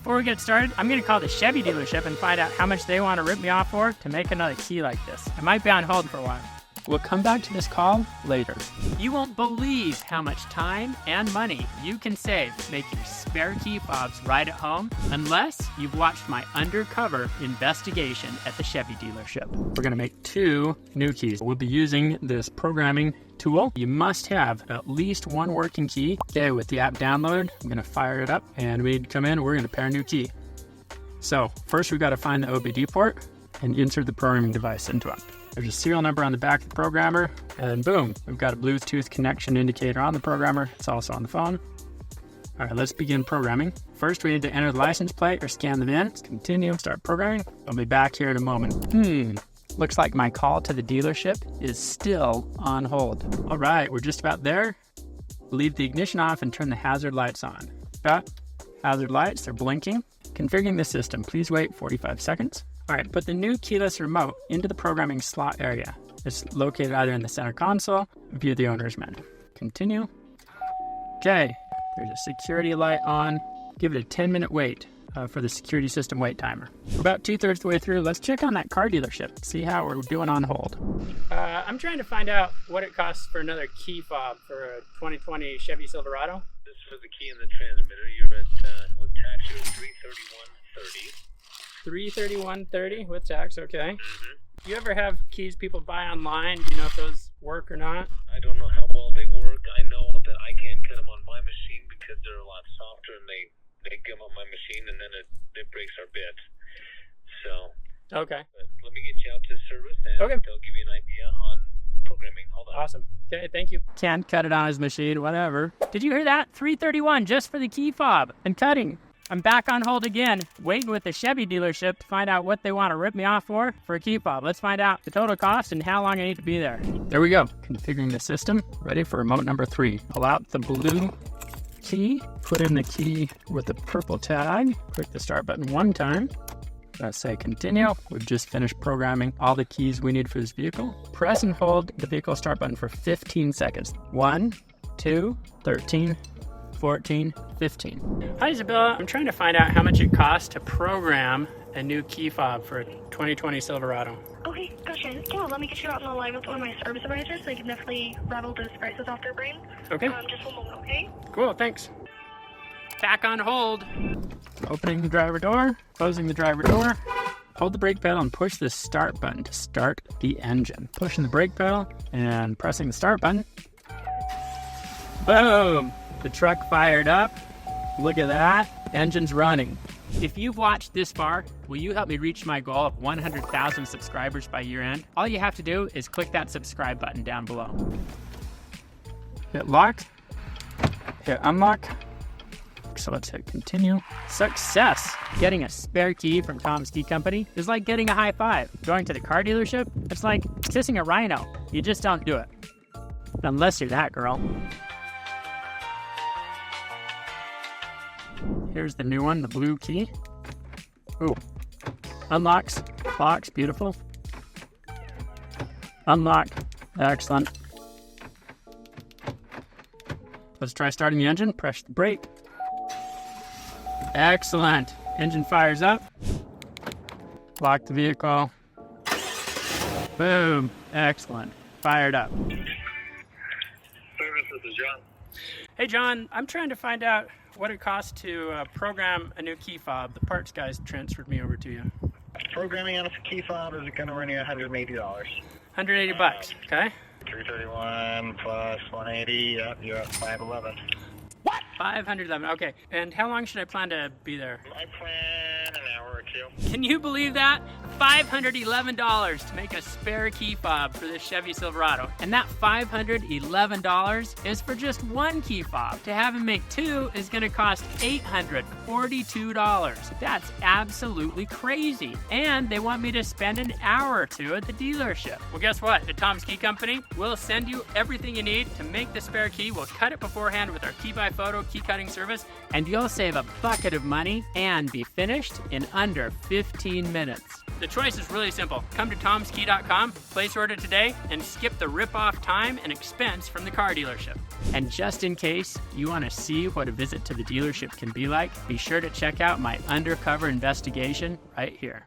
before we get started, I'm gonna call the Chevy dealership and find out how much they want to rip me off for to make another key like this. I might be on hold for a while. We'll come back to this call later. You won't believe how much time and money you can save making spare key fobs right at home, unless you've watched my undercover investigation at the Chevy dealership. We're gonna make 2 new keys. We'll be using this programming tool. You must have at least 1 working key. Okay, with the app downloaded, I'm gonna fire it up and we need to come in, we're gonna pair a new key. So first we've gotta find the OBD port and insert the programming device into it. There's a serial number on the back of the programmer, and boom, we've got a Bluetooth connection indicator on the programmer. It's also on the phone. All right, let's begin programming. First, we need to enter the license plate or scan them in. Let's continue, start programming. I'll be back here in a moment. Looks like my call to the dealership is still on hold. All right, we're just about there. Leave the ignition off and turn the hazard lights on. Got hazard lights, they're blinking. Configuring the system, please wait 45 seconds. All right, put the new keyless remote into the programming slot area. It's located either in the center console, via the owner's menu. Continue. Okay, there's a security light on. Give it a 10-minute wait for the security system wait timer. We're about 2/3 the way through. Let's check on that car dealership, see how we're doing on hold. I'm trying to find out what it costs for another key fob for a 2020 Chevy Silverado. This is for the key in the transmitter. You're at, with tax, you're at $331.30. $331.30 with tax, okay. Do you ever have keys people buy online? Do you know if those work or not? I don't know how well they work. I know that I can't cut them on my machine because they're a lot softer and they come on my machine and then it breaks our bits. So, okay. Let me get you out to service and they'll give you an idea on programming. Hold on. Awesome. Okay, thank you. Can't cut it on his machine, whatever. Did you hear that? $331 just for the key fob and cutting. I'm back on hold again, waiting with the Chevy dealership to find out what they want to rip me off for a key fob. Let's find out the total cost and how long I need to be there. There we go. Configuring the system. Ready for remote number 3. Pull out the blue key. Put in the key with the purple tag. Click the start button 1 time. Let's say continue. We've just finished programming all the keys we need for this vehicle. Press and hold the vehicle start button for 15 seconds. 1, 2, 13, 14, 15. Hi Isabella, I'm trying to find out how much it costs to program a new key fob for a 2020 Silverado. Okay, gotcha. Yeah, let me get you out on the line with one of my service advisors so you can definitely rattle those prices off their brain. Okay. Just 1 moment, okay? Cool, thanks. Back on hold. Opening the driver door, closing the driver door. Hold the brake pedal and push the start button to start the engine. Pushing the brake pedal and pressing the start button. Boom! The truck fired up. Look at that. Engine's running. If you've watched this far, will you help me reach my goal of 100,000 subscribers by year end? All you have to do is click that subscribe button down below. Hit lock. Hit unlock. So let's hit continue. Success! Getting a spare key from Tom's Key Company is like getting a high five. Going to the car dealership, it's like kissing a rhino. You just don't do it. Unless you're that girl. Here's the new one, the blue key. Ooh. Unlocks. Locks. Beautiful. Unlock. Excellent. Let's try starting the engine. Press the brake. Excellent. Engine fires up. Lock the vehicle. Boom. Excellent. Fired up. Service, this is John. Hey John, I'm trying to find out what it costs to program a new key fob. The parts guys transferred me over to you. Programming on a key fob is going to run you $180. $180, okay? 331 plus 180, yep, you're at 511. What? 511, okay. And how long should I plan to be there? I plan an hour or 2. Can you believe that? $511 to make a spare key fob for this Chevy Silverado. And that $511 is for just 1 key fob. To have him make 2 is gonna cost $842. That's absolutely crazy. And they want me to spend an hour or 2 at the dealership. Well, guess what? At Tom's Key Company, we'll send you everything you need to make the spare key. We'll cut it beforehand with our key by photo key cutting service, and you'll save a bucket of money and be finished in under 15 minutes. The choice is really simple. Come to tomskey.com, place your order today, and skip the rip-off time and expense from the car dealership. And just in case you want to see what a visit to the dealership can be like, be sure to check out my undercover investigation right here.